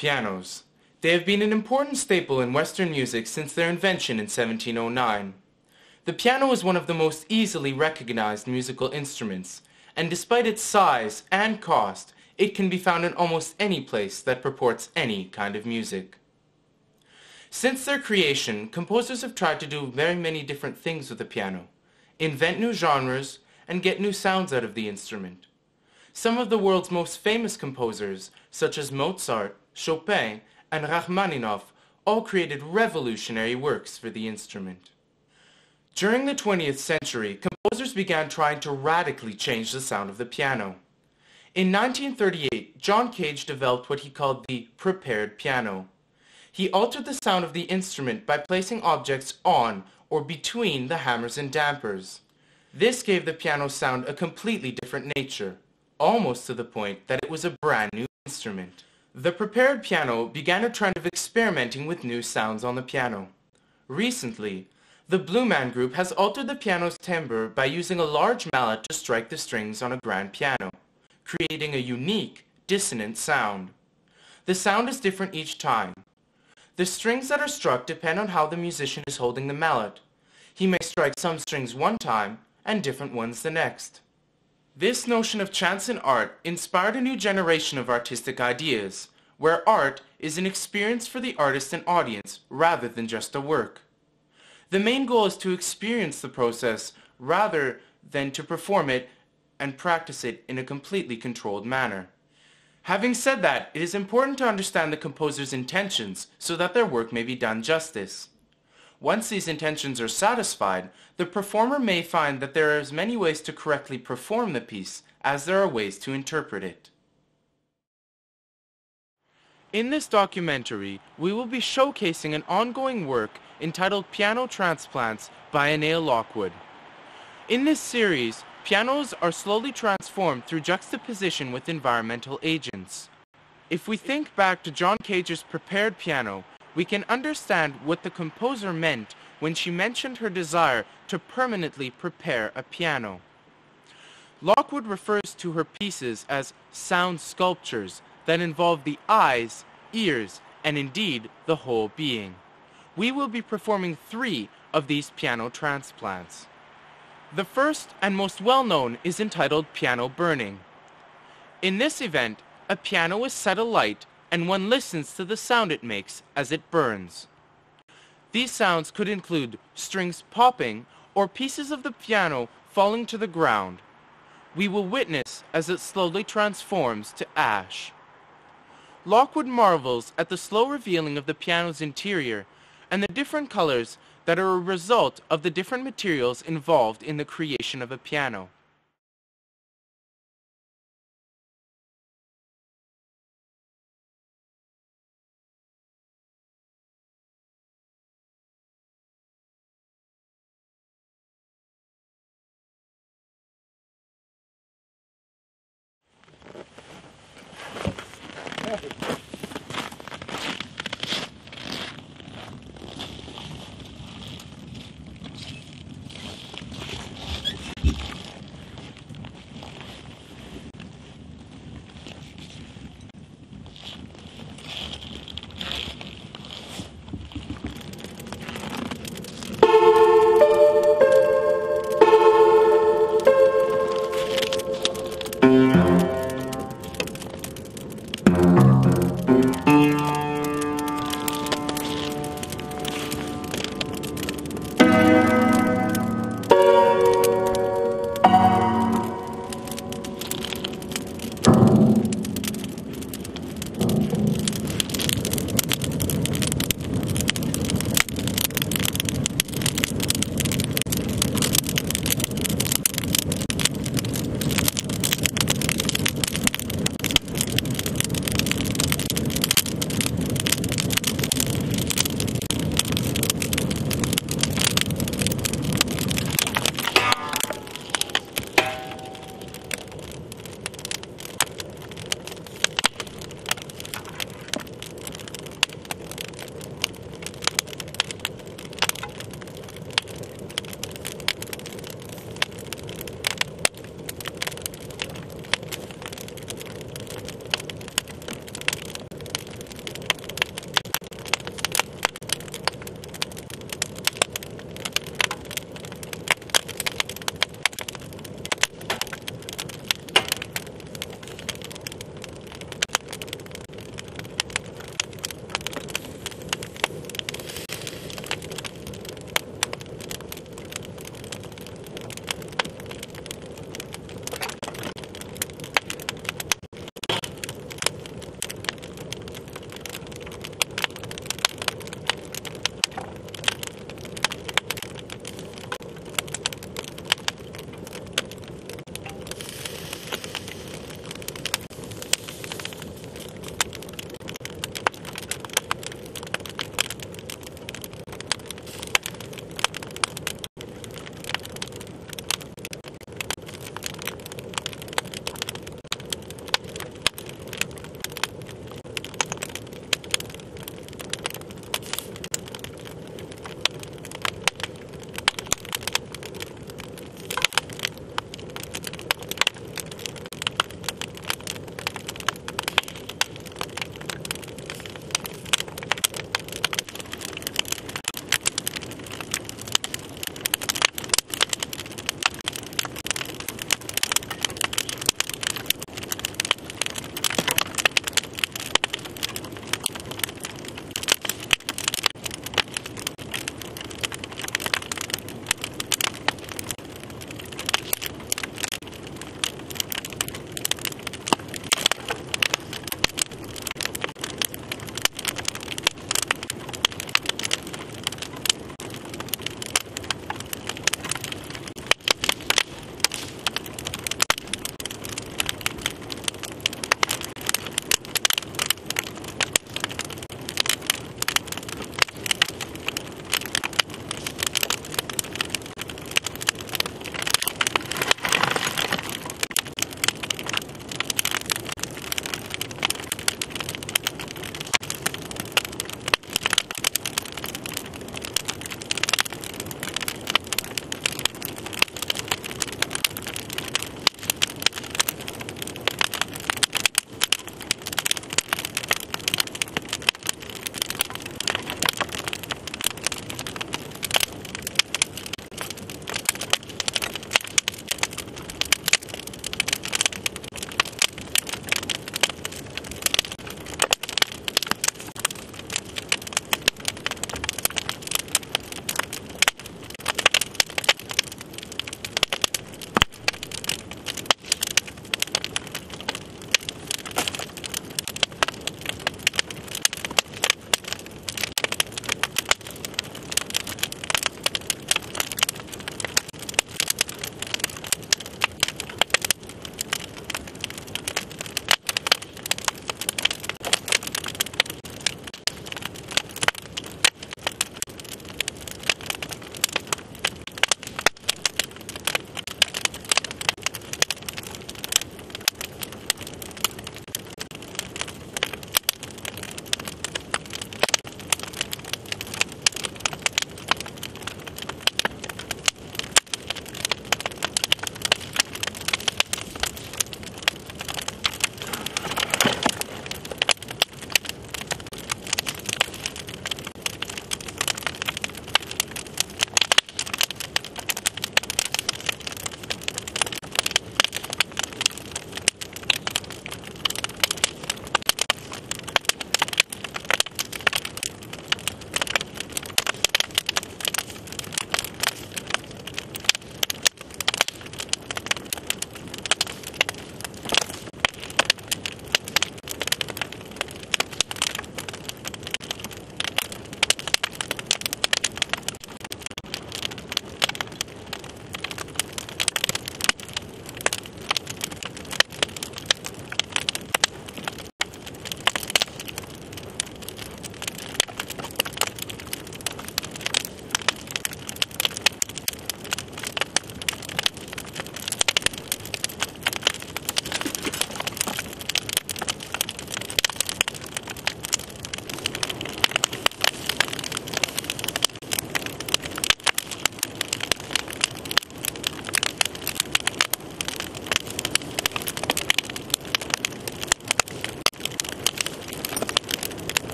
Pianos. They have been an important staple in Western music since their invention in 1709. The piano is one of the most easily recognized musical instruments, and despite its size and cost, it can be found in almost any place that purports any kind of music. Since their creation, composers have tried to do very many different things with the piano, invent new genres, and get new sounds out of the instrument. Some of the world's most famous composers, such as Mozart, Chopin, and Rachmaninoff, all created revolutionary works for the instrument. During the 20th century, composers began trying to radically change the sound of the piano. In 1938, John Cage developed what he called the prepared piano. He altered the sound of the instrument by placing objects on or between the hammers and dampers. This gave the piano's sound a completely different nature, almost to the point that it was a brand new instrument. The prepared piano began a trend of experimenting with new sounds on the piano. Recently, the Blue Man Group has altered the piano's timbre by using a large mallet to strike the strings on a grand piano, creating a unique, dissonant sound. The sound is different each time. The strings that are struck depend on how the musician is holding the mallet. He may strike some strings one time and different ones the next. This notion of chance in art inspired a new generation of artistic ideas, where art is an experience for the artist and audience rather than just a work. The main goal is to experience the process rather than to perform it and practice it in a completely controlled manner. Having said that, it is important to understand the composer's intentions so that their work may be done justice. Once these intentions are satisfied, the performer may find that there are as many ways to correctly perform the piece as there are ways to interpret it. In this documentary, we will be showcasing an ongoing work entitled Piano Transplants by Annea Lockwood. In this series, pianos are slowly transformed through juxtaposition with environmental agents. If we think back to John Cage's prepared piano, we can understand what the composer meant when she mentioned her desire to permanently prepare a piano. Lockwood refers to her pieces as sound sculptures that involve the eyes, ears, and indeed the whole being. We will be performing 3 of these piano transplants. The first and most well-known is entitled Piano Burning. In this event, a piano is set alight and one listens to the sound it makes as it burns. These sounds could include strings popping or pieces of the piano falling to the ground. We will witness as it slowly transforms to ash. Lockwood marvels at the slow revealing of the piano's interior and the different colors that are a result of the different materials involved in the creation of a piano.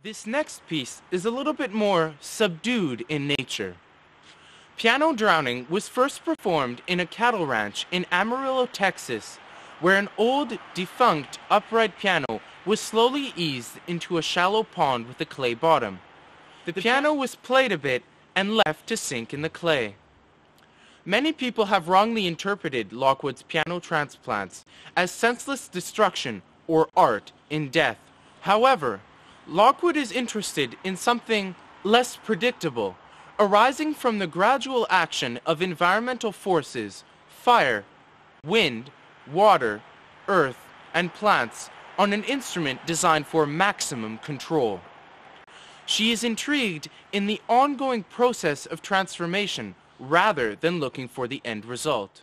This next piece is a little bit more subdued in nature. Piano Drowning was first performed in a cattle ranch in Amarillo, Texas, where an old, defunct upright piano was slowly eased into a shallow pond with a clay bottom. The piano was played a bit and left to sink in the clay. Many people have wrongly interpreted Lockwood's piano transplants as senseless destruction or art in death. However, Lockwood is interested in something less predictable, arising from the gradual action of environmental forces, fire, wind, water, earth, and plants on an instrument designed for maximum control. She is intrigued in the ongoing process of transformation rather than looking for the end result.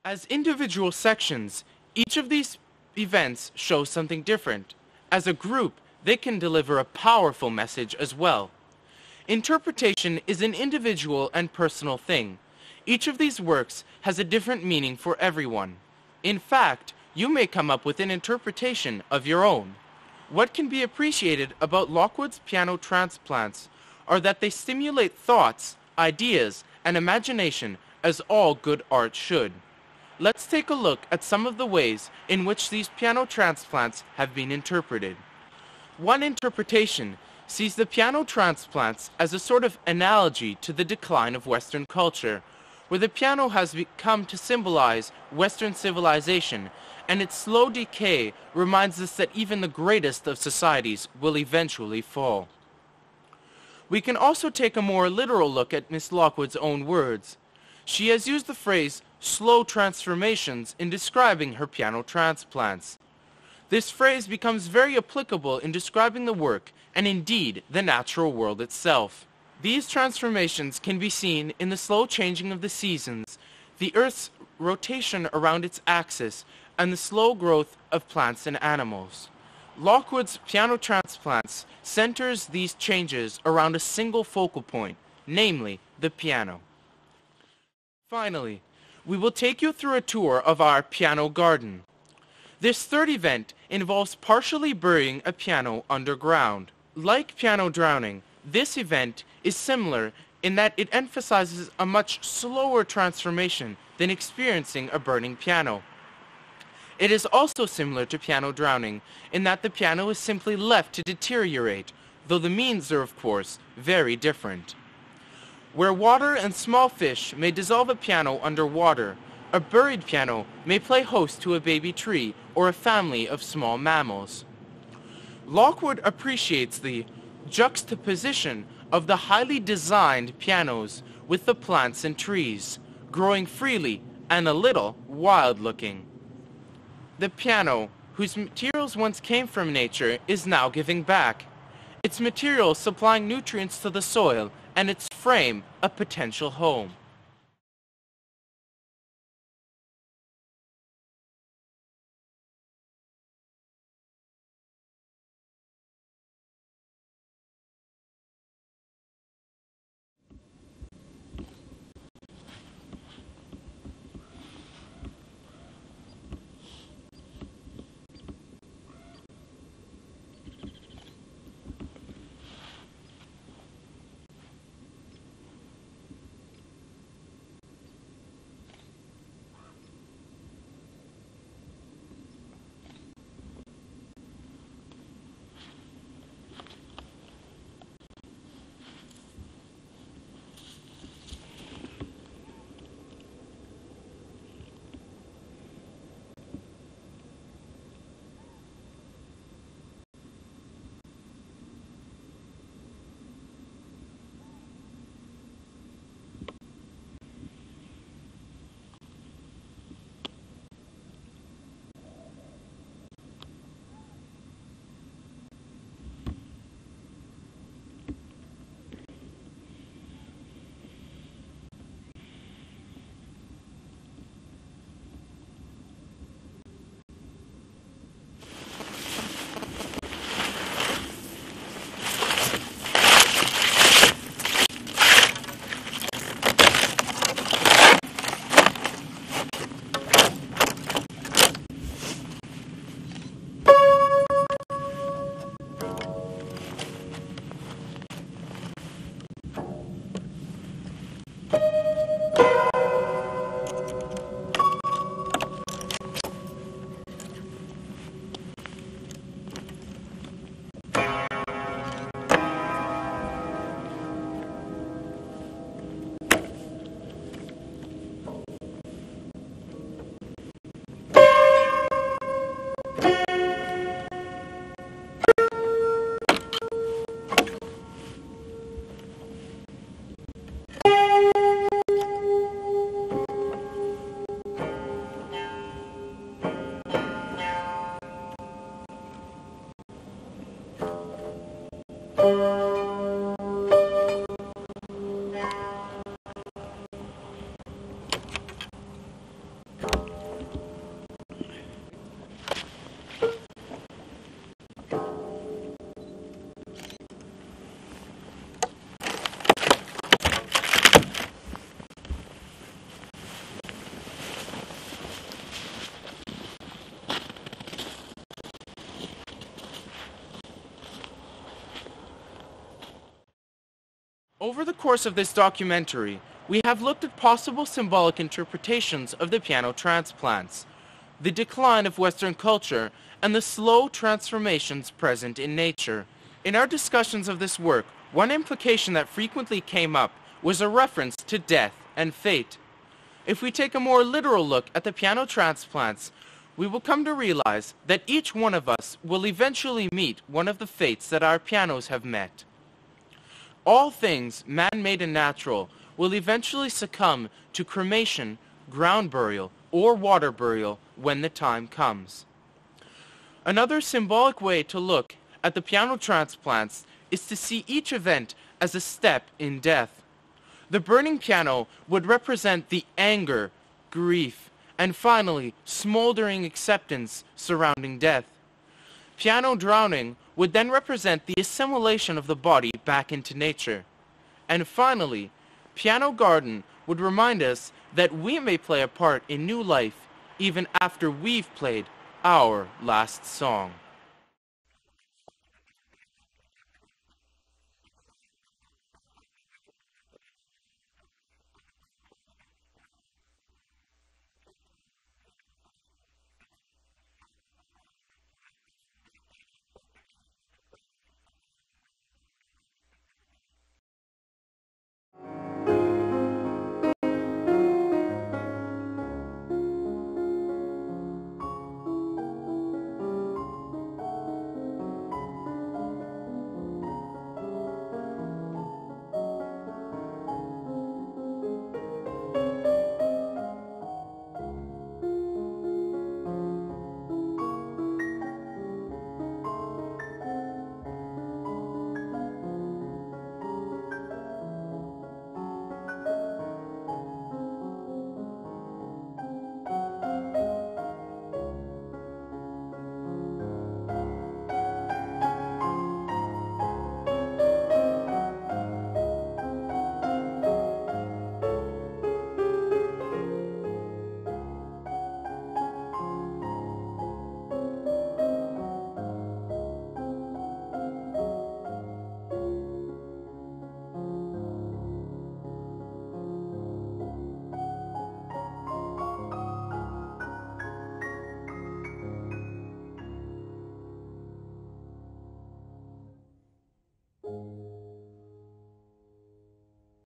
As individual sections, each of these events shows something different. As a group, they can deliver a powerful message as well. Interpretation is an individual and personal thing. Each of these works has a different meaning for everyone. In fact, you may come up with an interpretation of your own. What can be appreciated about Lockwood's piano transplants are that they stimulate thoughts, ideas, and imagination as all good art should. Let's take a look at some of the ways in which these piano transplants have been interpreted. One interpretation sees the piano transplants as a sort of analogy to the decline of Western culture, where the piano has come to symbolize Western civilization, and its slow decay reminds us that even the greatest of societies will eventually fall. We can also take a more literal look at Miss Lockwood's own words. She has used the phrase slow transformations in describing her piano transplants. This phrase becomes very applicable in describing the work and indeed the natural world itself. These transformations can be seen in the slow changing of the seasons, the Earth's rotation around its axis and the slow growth of plants and animals. Lockwood's piano transplants centers these changes around a single focal point, namely the piano. Finally, we will take you through a tour of our piano garden. This third event involves partially burying a piano underground. Like piano drowning, this event is similar in that it emphasizes a much slower transformation than experiencing a burning piano. It is also similar to piano drowning in that the piano is simply left to deteriorate, though the means are of course very different. Where water and small fish may dissolve a piano underwater, a buried piano may play host to a baby tree or a family of small mammals. Lockwood appreciates the juxtaposition of the highly designed pianos with the plants and trees, growing freely and a little wild-looking. The piano, whose materials once came from nature, is now giving back, its materials supplying nutrients to the soil and its frame a potential home. Over the course of this documentary, we have looked at possible symbolic interpretations of the piano transplants, the decline of Western culture, and the slow transformations present in nature. In our discussions of this work, one implication that frequently came up was a reference to death and fate. If we take a more literal look at the piano transplants, we will come to realize that each one of us will eventually meet one of the fates that our pianos have met. All things, man-made and natural, will eventually succumb to cremation, ground burial, or water burial when the time comes. Another symbolic way to look at the piano transplants is to see each event as a step in death. The burning piano would represent the anger, grief, And finally, smoldering acceptance surrounding death. Piano drowning would then represent the assimilation of the body back into nature. And finally, Piano Garden would remind us that we may play a part in new life even after we've played our last song.